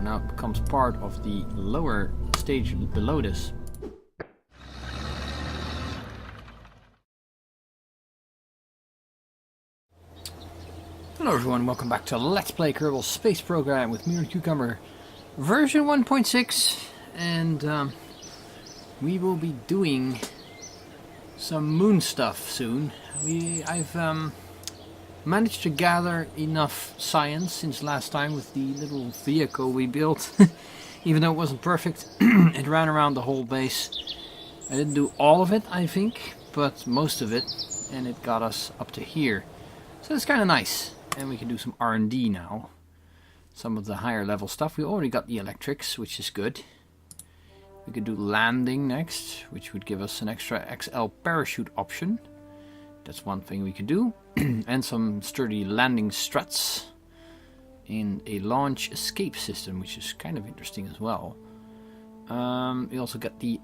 now it becomes part of the lower stage below this. Hello everyone, welcome back to Let's Play Kerbal Space Program with me, Cucumber, version 1.6, and we will be doing some moon stuff soon. I've managed to gather enough science since last time with the little vehicle we built. Even though it wasn't perfect, it ran around the whole base. I didn't do all of it, I think, but most of it, and it got us up to here. So it's kind of nice. And we can do some R&D now. Some of the higher level stuff. We already got the electrics, which is good. We could do landing next, which would give us an extra XL parachute option. That's one thing we could do. And some sturdy landing struts. And a launch escape system, which is kind of interesting as well. We also got the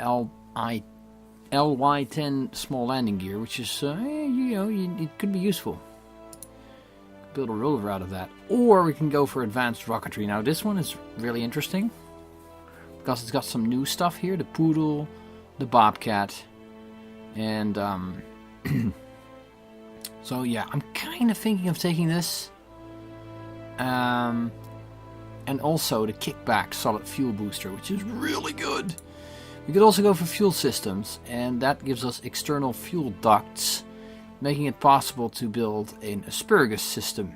LY10 small landing gear, which is, it could be useful. Build a rover out of that, or we can go for advanced rocketry. Now this one is really interesting because it's got some new stuff here: the Poodle, the Bobcat, and so yeah, I'm kind of thinking of taking this, and also the Kickback solid fuel booster, which is really good. We could also go for fuel systems, and that gives us external fuel ducts, making it possible to build an asparagus system,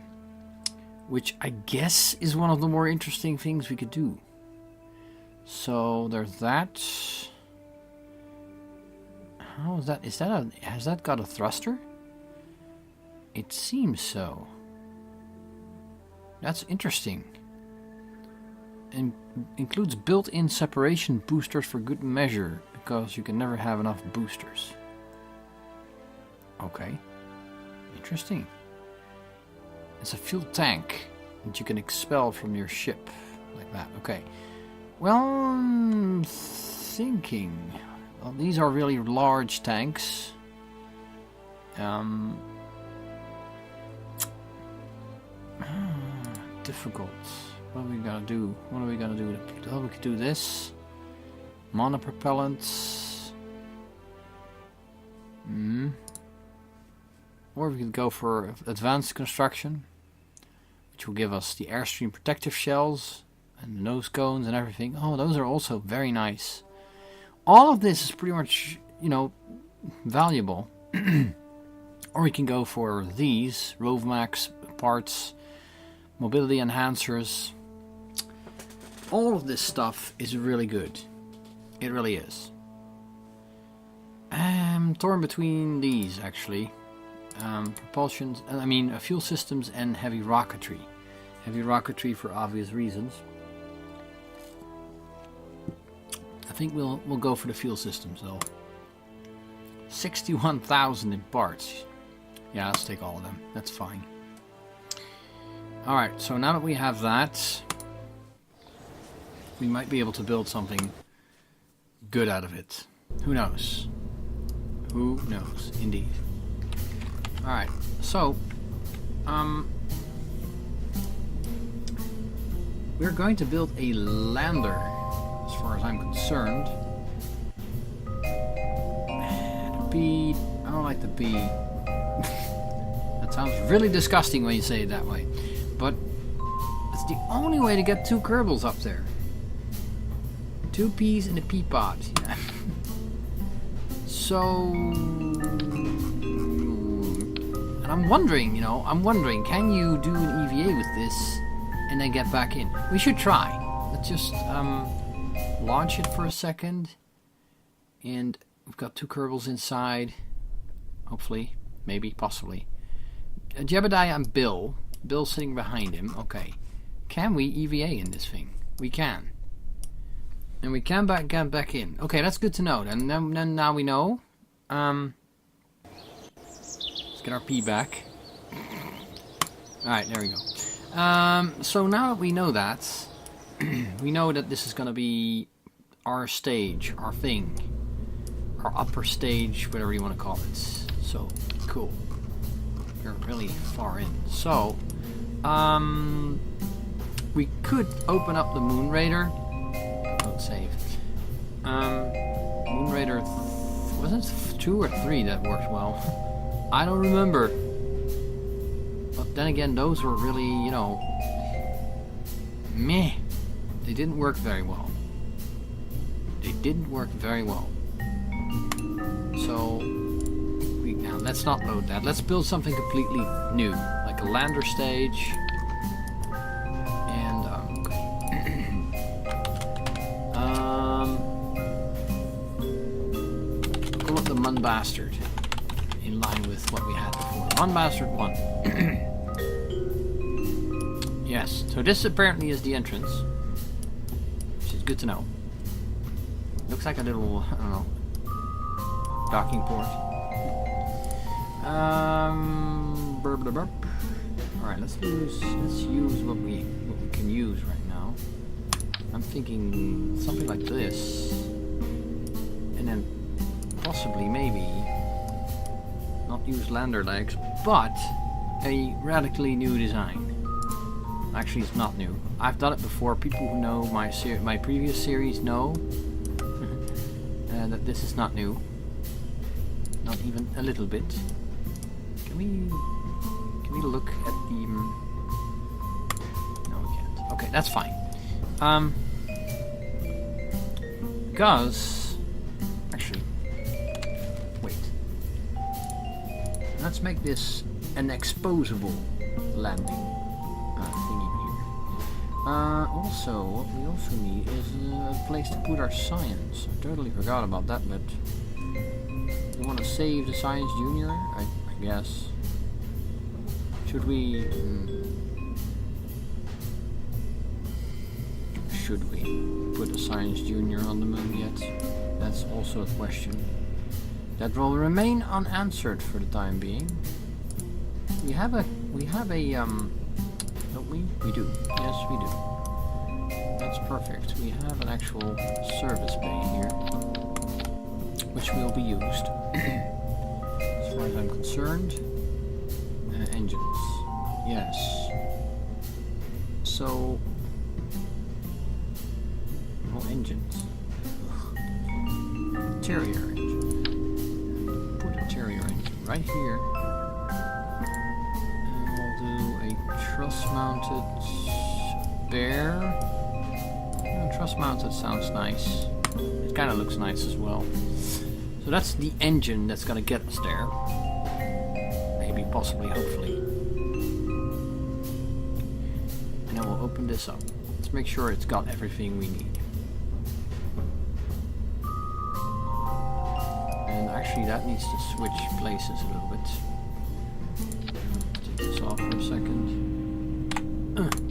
which I guess is one of the more interesting things we could do. So there's that. How is that? Has that got a thruster? It seems so. That's interesting. And includes built-in separation boosters for good measure, because you can never have enough boosters. Okay, interesting. It's a fuel tank that you can expel from your ship, like that. Okay, well, I'm thinking, well, these are really large tanks. Difficult. What are we gonna do? What are we gonna do? Oh, we could do this. Monopropellants. Or we could go for advanced construction, which will give us the airstream protective shells and the nose cones and everything. Oh, those are also very nice. All of this is pretty much, valuable. Or we can go for these Rovemax parts, mobility enhancers. All of this stuff is really good. It really is. I'm torn between these, actually. Propulsion, fuel systems and heavy rocketry. Heavy rocketry for obvious reasons. I think we'll go for the fuel systems though. 61,000 in parts. Yeah, let's take all of them. That's fine. Alright, so now that we have that, we might be able to build something good out of it. Who knows? Who knows, indeed. Alright, so, we're going to build a lander, as far as I'm concerned. The bee, I don't like the bee. That sounds really disgusting when you say it that way. But, it's the only way to get two Kerbals up there. Two peas in a pea pod. Yeah. So... And I'm wondering, can you do an EVA with this and then get back in? We should try. Let's just launch it for a second. And we've got two Kerbals inside. Hopefully. Maybe. Possibly. Jebediah and Bill. Bill sitting behind him. Okay. Can we EVA in this thing? We can. And we can get back in. Okay, that's good to know. And then now we know. Get our P back. Alright, there we go. So now that we know that, we know that this is going to be our stage, our thing. Our upper stage, whatever you want to call it. So, cool. We're really far in. So, we could open up the Moon Raider. Don't save. Moon Raider, was it 2 or 3 that worked well? I don't remember. But then again, those were really, you know, meh. They didn't work very well. They didn't work very well. So, now let's not load that. Let's build something completely new, like a lander stage. And pull up the Mun Bastard in line with what we had before. Mun Bastard 1. Yes. So this apparently is the entrance, which is good to know. Looks like a little, I don't know, docking port. Alright, let's use what we can use right now. I'm thinking something like this. And then possibly maybe not use lander legs, but a radically new design. Actually, it's not new. I've done it before. People who know my previous series know that this is not new. Not even a little bit. Can we look at the... No, we can't. Okay, that's fine. Because... Actually... Wait. Let's make this an exposable landing thingy here. Also, what we also need is a place to put our science. I totally forgot about that bit. We want to save the Science Junior, I guess. Should we... should we put a Science Junior on the moon yet? That's also a question. That will remain unanswered for the time being. We have a don't we? We do. Yes, we do. That's perfect. We have an actual service bay here, which will be used. As far as I'm concerned. Engines. Yes. So... well, engines. Interior engine. Put interior engine right here. And we'll do a truss-mounted bear. Truss-mounted sounds nice. It kind of looks nice as well. So that's the engine that's going to get us there. Maybe, possibly, hopefully. And then we'll open this up. Let's make sure it's got everything we need. And actually that needs to switch places a little bit. Take this off for a second.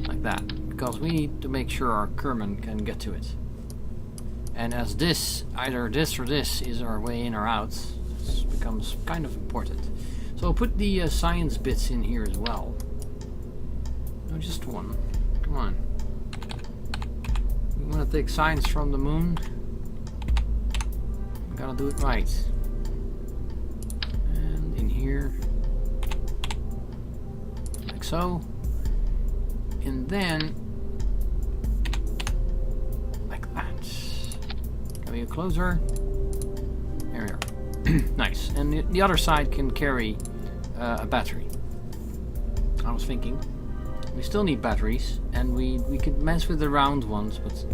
Like that. Because we need to make sure our Kerman can get to it. And as this, either this or this is our way in or out, this becomes kind of important. So I'll put the science bits in here as well. No, just one. Come on. We want to take science from the moon. We gotta do it right. And in here. Like so. And then... like that. Can we get closer? There we are. Nice. And the other side can carry a battery. I was thinking. We still need batteries. And we could mess with the round ones, but...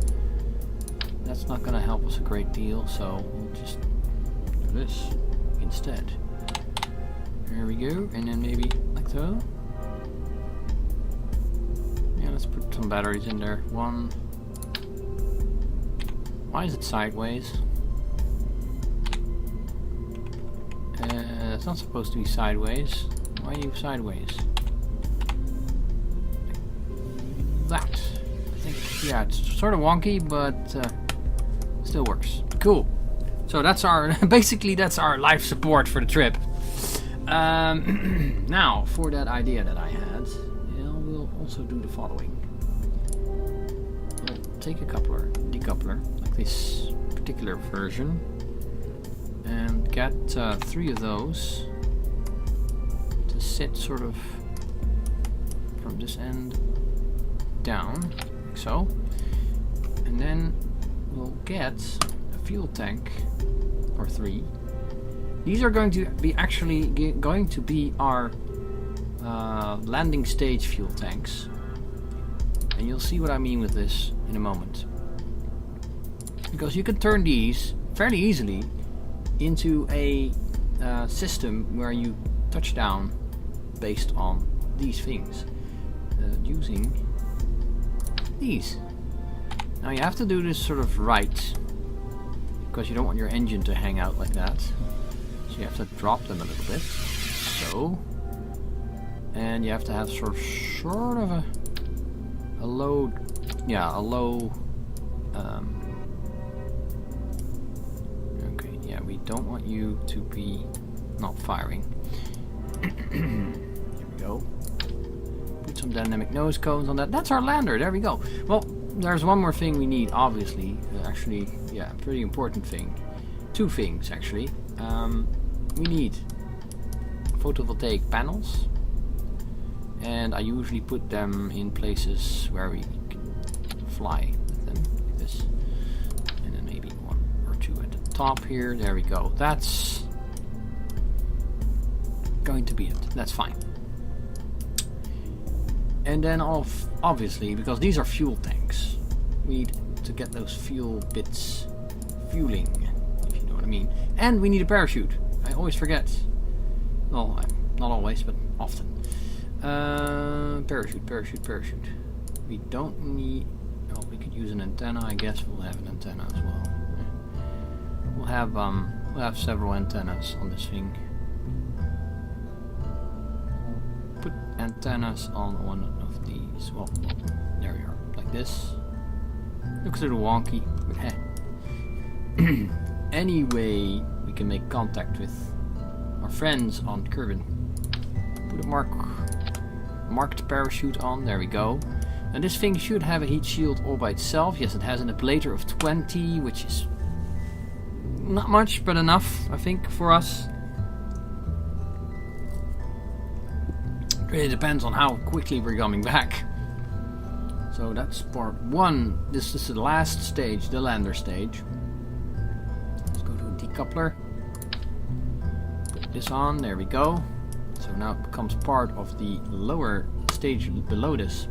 that's not going to help us a great deal, so we'll just do this instead. There we go, and then maybe like so. Yeah, let's put some batteries in there. One. Why is it sideways? It's not supposed to be sideways. Why are you sideways? Like that. I think, yeah, it's sort of wonky, but... still works. Cool. So that's our basically that's our life support for the trip. Now for that idea that I had, we'll also do the following. We'll take a decoupler, like this particular version, and get 3 of those to sit sort of from this end down, like so. And then we'll get a fuel tank, or 3. These are going to be our landing stage fuel tanks. And you'll see what I mean with this in a moment. Because you can turn these fairly easily into a system where you touch down based on these things. Using these. Now you have to do this sort of right, because you don't want your engine to hang out like that. So you have to drop them a little bit. So. And you have to have sort of a low, okay, yeah, we don't want you to be not firing. Here we go. Put some dynamic nose cones on that. That's our lander, there we go. Well, there's one more thing we need, obviously. Actually, yeah, pretty important thing. 2 things, actually. We need photovoltaic panels. And I usually put them in places where we can fly with them, like this. And then maybe 1 or 2 at the top here. There we go. That's going to be it. That's fine. And then obviously, because these are fuel tanks, we need to get those fuel bits fueling, if you know what I mean. And we need a parachute. I always forget. Well, not always, but often. Parachute. We don't need... Oh, we could use an antenna. I guess we'll have an antenna as well. We'll have several antennas on this thing. We'll put antennas on one of these. Well, there we are. Like this. Looks a little wonky, but hey. Anyway, we can make contact with our friends on Kerbin. Put a marked parachute on, there we go. And this thing should have a heat shield all by itself. Yes, it has an ablator of 20, which is not much, but enough, I think, for us. It really depends on how quickly we're coming back. So that's part 1. This is the last stage, the lander stage. Let's go to a decoupler. Put this on, there we go. So now it becomes part of the lower stage below this.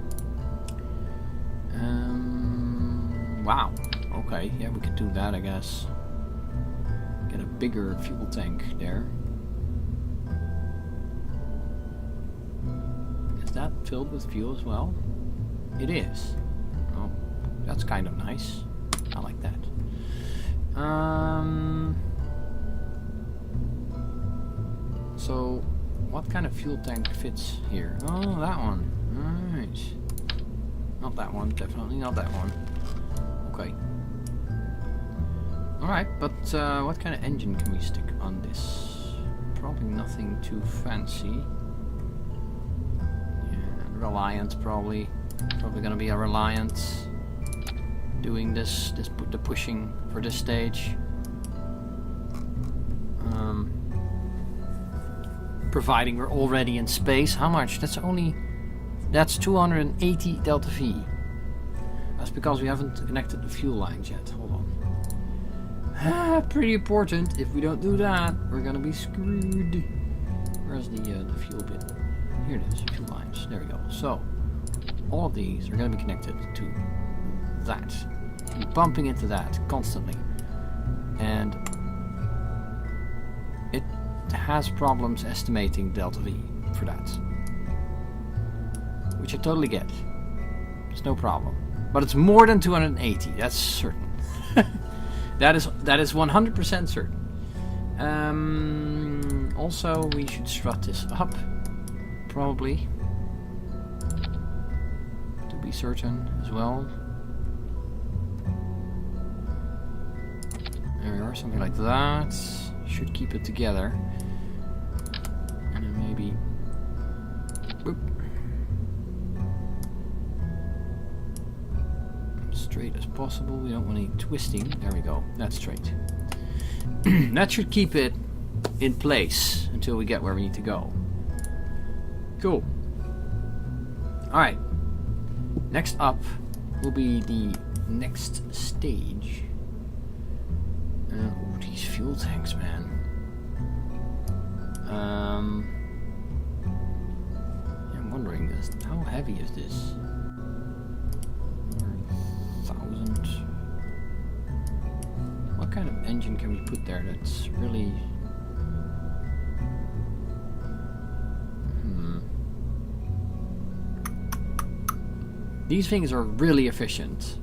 Wow. Okay, yeah, we could do that, I guess. Get a bigger fuel tank there. Is that filled with fuel as well? It is. Oh, that's kind of nice. I like that. So, what kind of fuel tank fits here? Oh, that one. Right. Not that one. Definitely not that one. Okay. Alright, but what kind of engine can we stick on this? Probably nothing too fancy. Yeah, Reliant probably. Probably gonna be a Reliant doing the pushing for this stage. Providing we're already in space. How much? That's 280 delta V. That's because we haven't connected the fuel lines yet. Hold on. Pretty important. If we don't do that, we're gonna be screwed. Where's the fuel bit? Here it is. Fuel lines. There we go. So all of these are gonna be connected to that. We're bumping into that constantly, and it has problems estimating delta V for that, which I totally get. It's no problem, but it's more than 280. That's certain. that is 100% certain. Also, we should strut this up, probably, to be certain as well. There we are, something like that. Should keep it together. And then maybe... Whoop. Straight as possible. We don't want any twisting. There we go. That's straight. That should keep it in place until we get where we need to go. Cool. Alright. Next up will be the next stage. Oh, these fuel tanks, man. I'm wondering, how heavy is this? 1,000. What kind of engine can we put there that's really... These things are really efficient.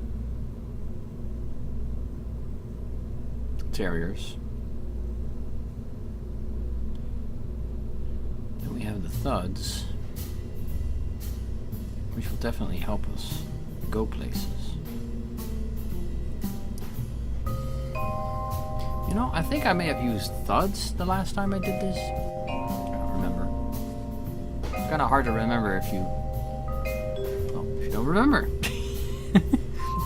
Terriers. Then we have the thuds, which will definitely help us go places. You know, I think I may have used thuds the last time I did this. I don't remember. It's kind of hard to remember if you don't remember.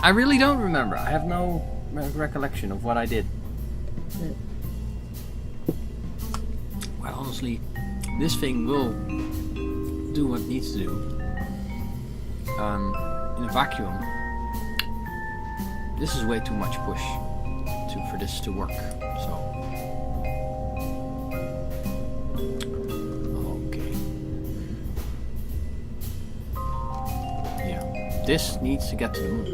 I really don't remember. I have no recollection of what I did. Well, honestly, this thing will do what it needs to do. In a vacuum, this is way too much push for this to work. So, okay. Yeah, this needs to get to the moon.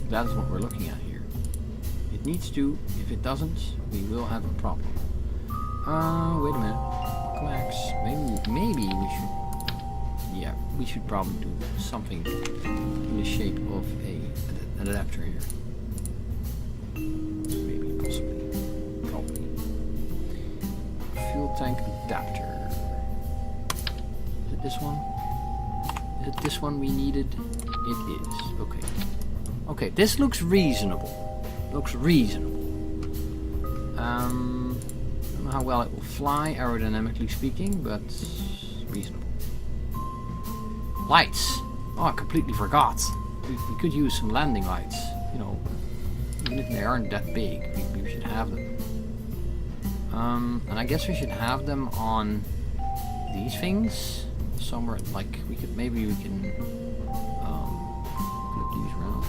That is what we're looking at here. It needs to. If it doesn't, we will have a problem. Wait a minute. Coax. Maybe we should. Yeah, we should probably do something in the shape of an adapter here. Maybe, possibly, probably. Fuel tank adapter. Is it this one? Is it this one we needed? It is. Okay. Okay, this looks reasonable. Looks reasonable. I don't know how well it will fly, aerodynamically speaking, but reasonable. Lights. Oh, I completely forgot. We could use some landing lights. You know, even if they aren't that big, we should have them. And I guess we should have them on these things somewhere. Like maybe we can flip these around.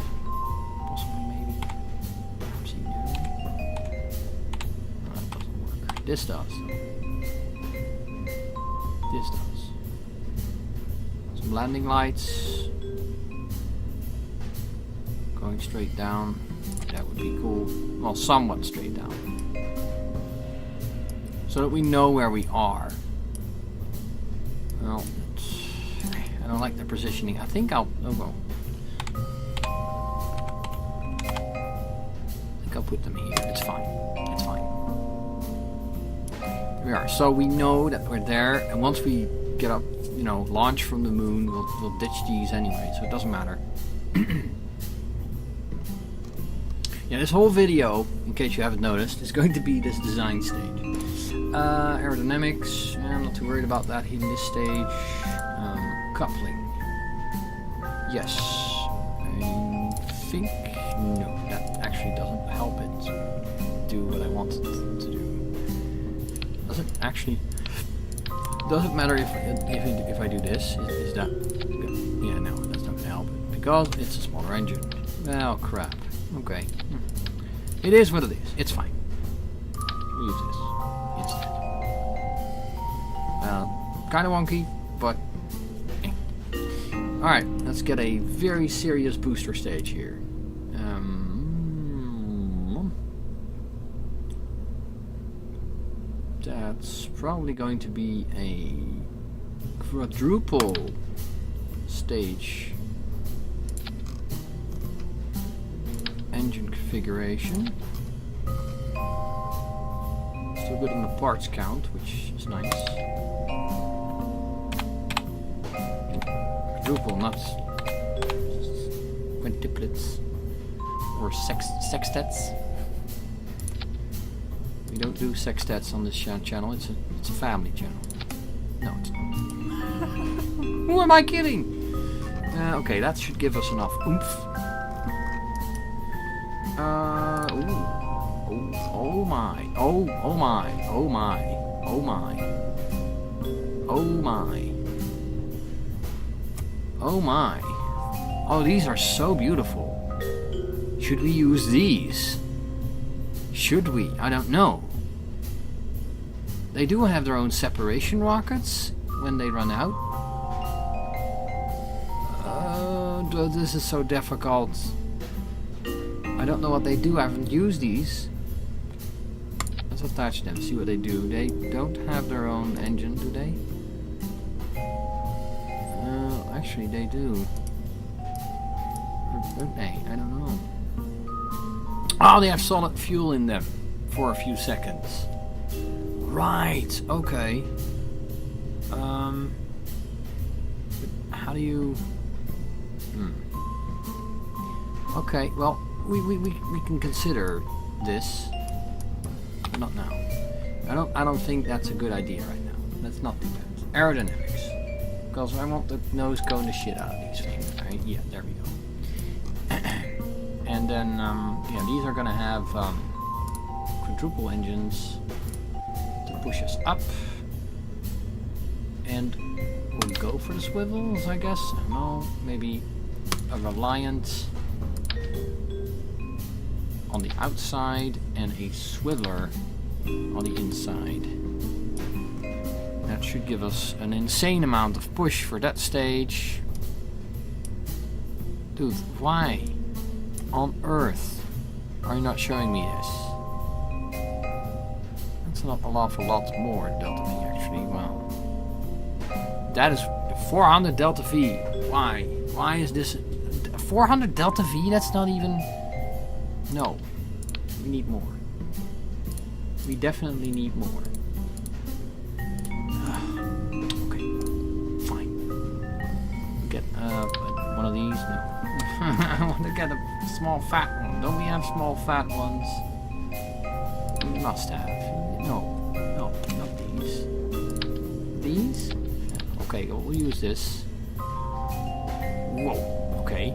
Possibly, maybe. See here. No, that doesn't work. This does. This does. Some landing lights. Going straight down. That would be cool. Well, somewhat straight down. So that we know where we are. Well, I don't like the positioning. I think I'll... Oh, well. I think I'll put them here. It's fine. It's fine. There we are. So we know that we're there. And once we get up, you know, launch from the moon, we'll ditch these anyway. So it doesn't matter. Yeah, this whole video, in case you haven't noticed, is going to be this design stage. Aerodynamics, I'm not too worried about that in this stage. Coupling. Yes. I think... No, that actually doesn't help it do what I want it to do. Does it actually... Does it matter if I do this? Is that... Yeah, no, that's not going to help it. Because it's a smaller engine. Oh, crap. Okay. It is what it is. It's fine. We'll use this instead. Kind of wonky, but... Alright, let's get a very serious booster stage here. That's probably going to be a quadruple stage engine configuration. Still good on the parts count, which is nice. Quadruple, not quintuplets or sextets. We don't do sextets on this channel. It's a family channel. No, it's not. Who am I kidding? Okay, that should give us enough oomph. Oh my. Oh my. Oh my. Oh my. Oh my. Oh my. Oh, these are so beautiful. Should we use these? Should we? I don't know. They do have their own separation rockets when they run out. Oh, this is so difficult. I don't know what they do. I haven't used these. Let's attach them, see what they do. They don't have their own engine, do they? Actually, they do. Or don't they? I don't know. Oh, they have solid fuel in them for a few seconds. Right, okay. How do you... Okay, well, we can consider this. Not now. I don't think that's a good idea right now. Let's not do that. Aerodynamics. Because I want the nose cone the shit out of these things. Right? Yeah, there we go. And then, yeah, these are gonna have quadruple engines to push us up. And we'll go for the swivels, I guess. I don't know, maybe a Reliant on the outside and a swiveler on the inside. That should give us an insane amount of push for that stage. Dude, why on earth are you not showing me this? That's not an awful lot more Delta V actually. Wow. That is 400 Delta V. Why? Why is this 400 Delta V? That's not even... No. We need more. We definitely need more. Okay. Fine. Get one of these? No. I want to get a small fat one. Don't we have small fat ones? We must have. No. No, not these. These? Okay, well, we'll use this. Whoa. Okay.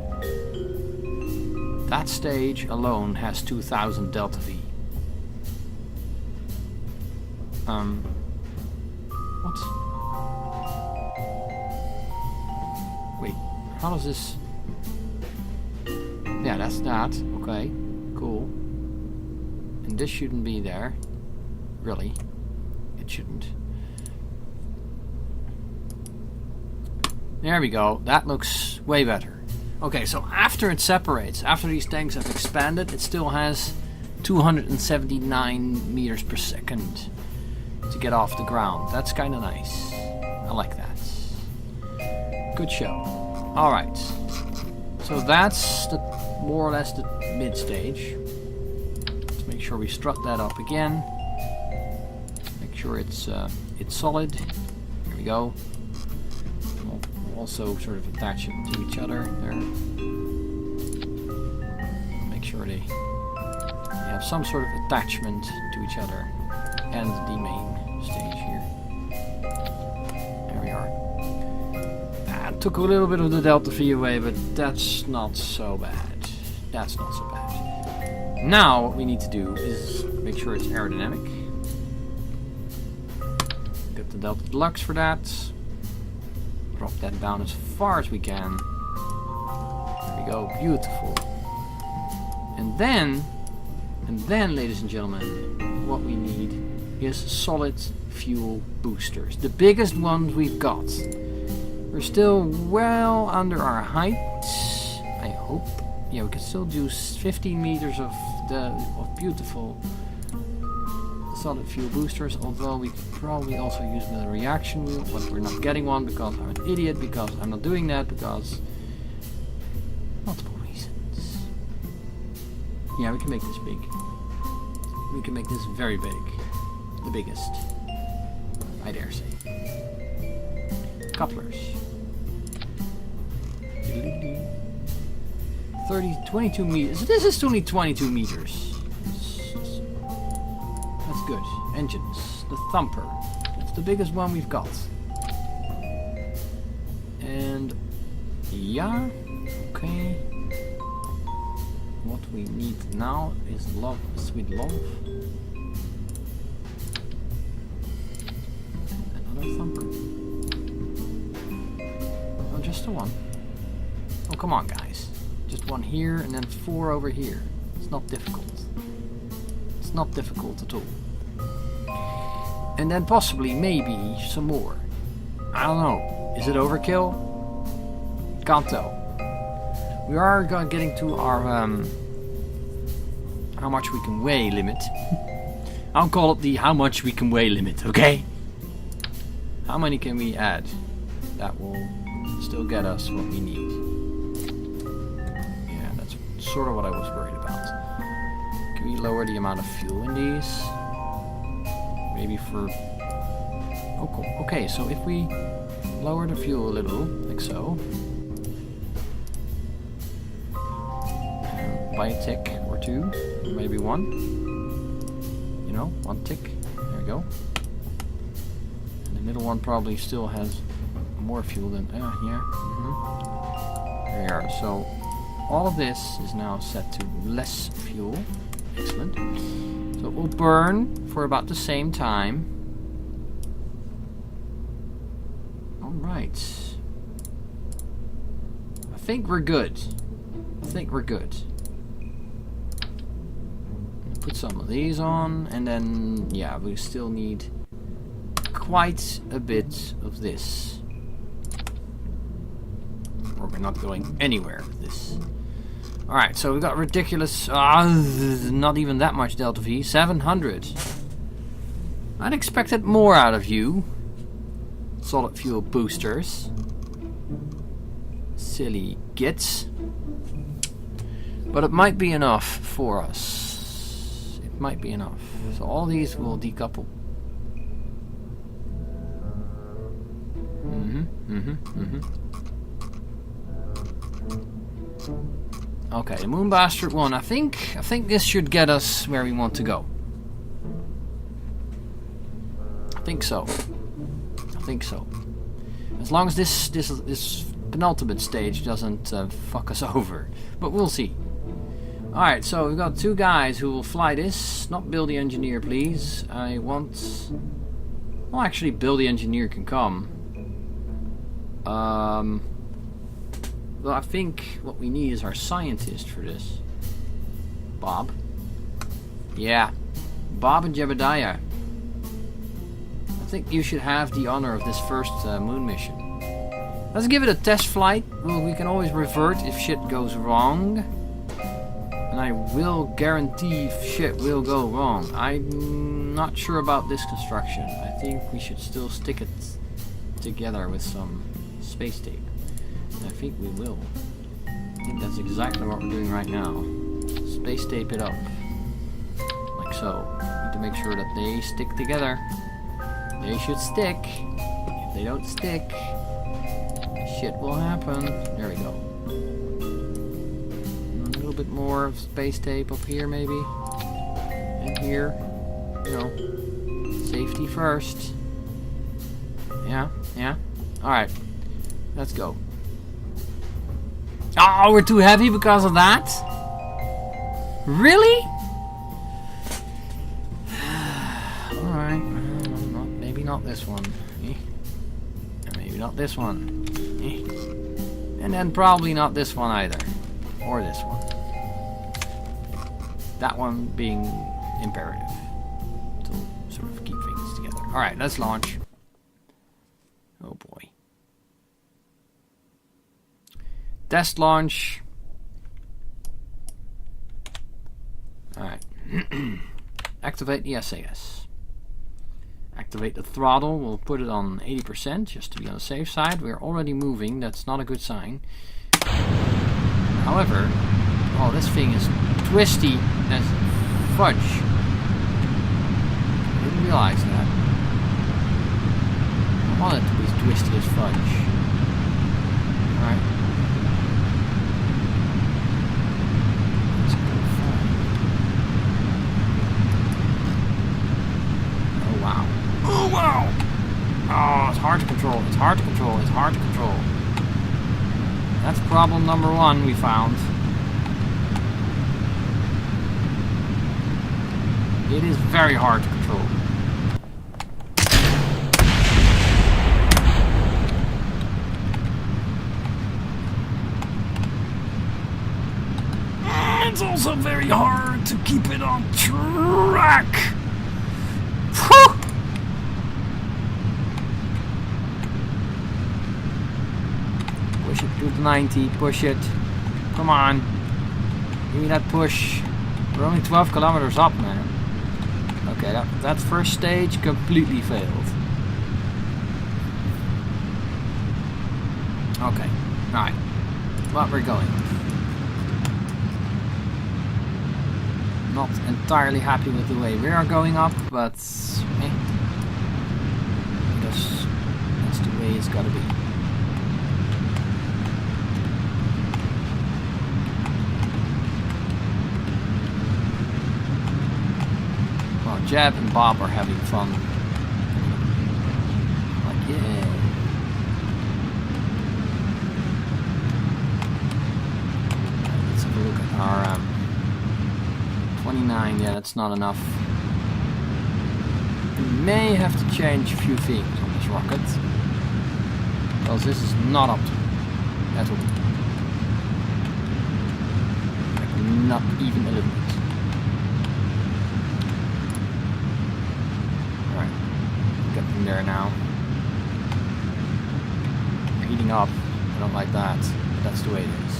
That stage alone has 2000 Delta V. What? Wait, how does this... Yeah, that's that. Okay, cool. And this shouldn't be there. Really. It shouldn't. There we go. That looks way better. Okay, so after it separates, after these tanks have expanded, it still has 279 meters per second to get off the ground. That's kind of nice. I like that. Good show. Alright. So that's the more or less the mid stage. Let's make sure we strut that up again. Make sure it's solid. Here we go. Also sort of attach it to each other there. Make sure they have some sort of attachment to each other and the main stage here. There we are. That took a little bit of the Delta V away, but that's not so bad. That's not so bad. Now what we need to do is make sure it's aerodynamic. Get the Delta Deluxe for that. Drop that down as far as we can. There we go, beautiful. And then, ladies and gentlemen, what we need is solid fuel boosters. The biggest ones we've got. We're still well under our height, I hope. Yeah, we can still do 15 meters of beautiful solid fuel boosters, although we could probably also use the reaction wheel, but we're not getting one because I'm an idiot, because I'm not doing that, because multiple reasons. Yeah, we can make this big. We can make this very big. The biggest, I dare say. Couplers. 22 meters. This is only 22 meters. That's good. Engines. The Thumper. It's the biggest one we've got. And yeah, okay. What we need now is love, sweet love. Another Thumper. Oh, just the one. come on, guys. Just one here and then 4 over here. It's not difficult. It's not difficult at all. And then possibly, maybe, some more. I don't know. Is it overkill? Can't tell. We are getting to our how much we can weigh limit. I'll call it the how much we can weigh limit, okay? How many can we add? That will still get us what we need. Yeah, that's sort of what I was worried about. Can we lower the amount of fuel in these? Maybe for... Oh, cool. Okay, so if we lower the fuel a little, like so. By a tick or 2, maybe 1. You know, 1 tick. There we go. And the middle one probably still has more fuel than... yeah. There we are. So all of this is now set to less fuel. Excellent. So it will burn for about the same time. Alright. I think we're good. Put some of these on, and then, yeah, we still need quite a bit of this. Or we're not going anywhere with this. Alright, so we've got ridiculous, not even that much Delta V, 700. I'd expected more out of you. Solid fuel boosters. Silly gits. But it might be enough for us. Might be enough. So all these will decouple. Okay, the Moon Bastard 1. I think this should get us where we want to go. I think so. As long as this penultimate stage doesn't fuck us over. But we'll see. Alright, so we've got 2 guys who will fly this. Not Bill the Engineer, please. I want... Well, actually, Bill the Engineer can come. Well, I think what we need is our scientist for this. Bob. Yeah. Bob and Jebediah. I think you should have the honor of this first moon mission. Let's give it a test flight. Well, we can always revert if shit goes wrong. And I will guarantee shit will go wrong. I'm not sure about this construction. I think we should still stick it together with some space tape. And I think we will. I think that's exactly what we're doing right now. Space tape it up. Like so. Need to make sure that they stick together. They should stick. If they don't stick, shit will happen. There we go. A bit more of space tape up here maybe, and here, you know, safety first. Yeah, alright, let's go. Oh, we're too heavy because of that? Really? Alright, maybe not this one. Maybe not this one. And then probably not this one either, or this one. That one being imperative to sort of keep things together. Alright, let's launch. Oh boy. Test launch. Alright. Activate the SAS. Activate the throttle. We'll put it on 80% just to be on the safe side. We're already moving. That's not a good sign. However... Oh, this thing is twisty as fudge. I didn't realize that. I want it to be twisty as fudge. Alright. Let's go fine. Oh, wow. Oh, wow! Oh, it's hard to control. That's problem number 1 we found. It is very hard to control. It's also very hard to keep it on track. Whew. Push it to the 90, push it. Come on. Give me that push. We're only 12 kilometers up, man. Okay, that first stage completely failed. Okay, alright. Well, we're going. Not entirely happy with the way we are going up, but because that's the way it's gotta be. Well, Jeb and Bob are having fun. Like, yeah. Let's have a look at our 29, yeah, that's not enough. We may have to change a few things on this rocket, because this is not optimal at all. Like, not even a little bit. Alright, getting there now. We're heating up, I don't like that, but that's the way it is.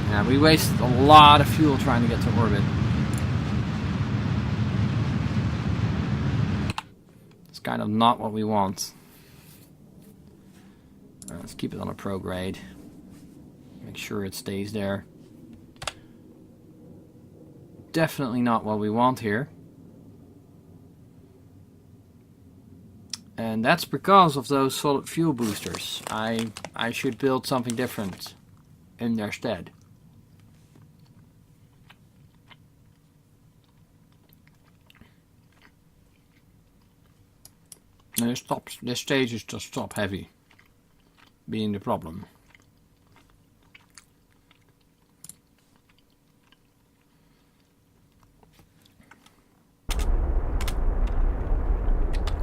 Yeah, we wasted a lot of fuel trying to get to orbit. It's kind of not what we want. Let's keep it on a prograde. Make sure it stays there. Definitely not what we want here. And that's because of those solid fuel boosters. I should build something different in their stead. This stage is just top heavy, being the problem.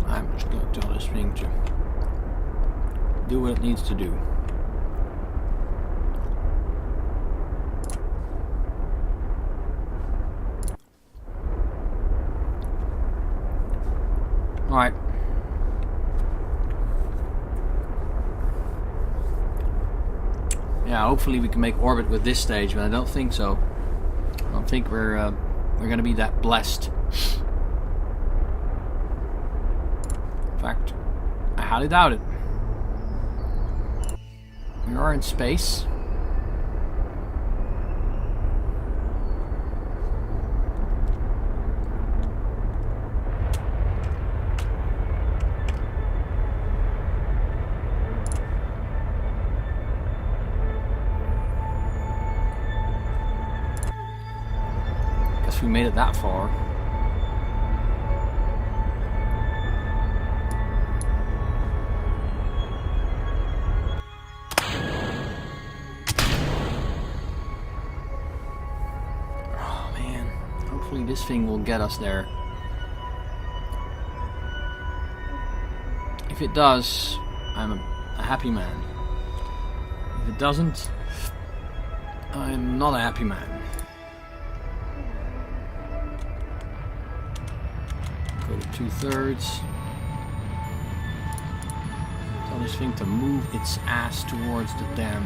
I'm just going to tell this thing to do what it needs to do. Alright. Yeah, hopefully we can make orbit with this stage, but I don't think so. I don't think we're going to be that blessed. In fact, I highly doubt it. We are in space. We made it that far. Oh man, hopefully this thing will get us there. If it does, I'm a happy man. If it doesn't, I'm not a happy man. Go to 2/3. Tell this thing to move its ass towards the dam.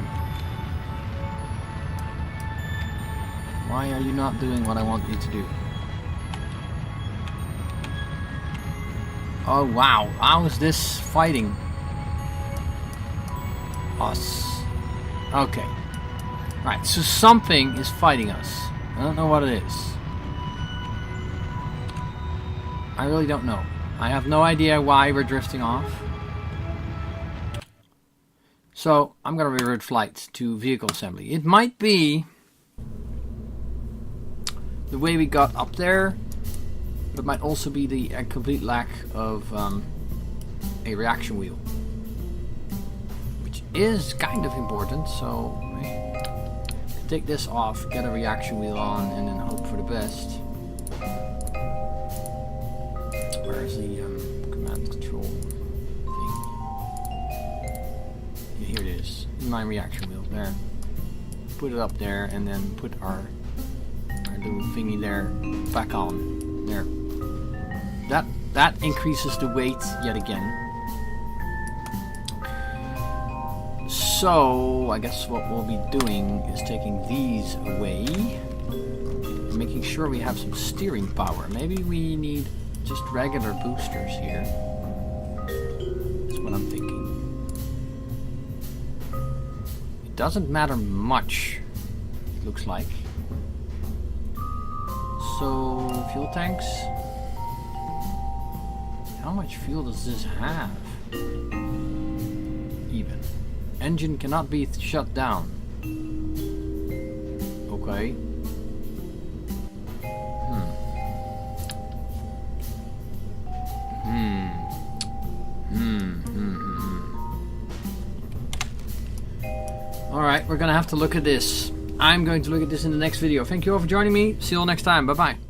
Why are you not doing what I want you to do? Oh wow, how is this fighting us? Okay. Right, so something is fighting us. I don't know what it is. I really don't know. I have no idea why we're drifting off. So, I'm going to revert flight to vehicle assembly. It might be the way we got up there, but it might also be the complete lack of a reaction wheel. Which is kind of important, so take this off, get a reaction wheel on, and then hope for the best. Where's the command control thing? inline reaction wheel. There. Put it up there, and then put our little thingy there back on. There. That increases the weight yet again. So I guess what we'll be doing is taking these away, making sure we have some steering power. Maybe we need just regular boosters here. That's what I'm thinking. It doesn't matter much, it looks like. So, fuel tanks. How much fuel does this have? Even. Engine cannot be shut down. Okay. Alright, we're gonna have to look at this. I'm going to look at this in the next video. Thank you all for joining me. See you all next time. Bye bye.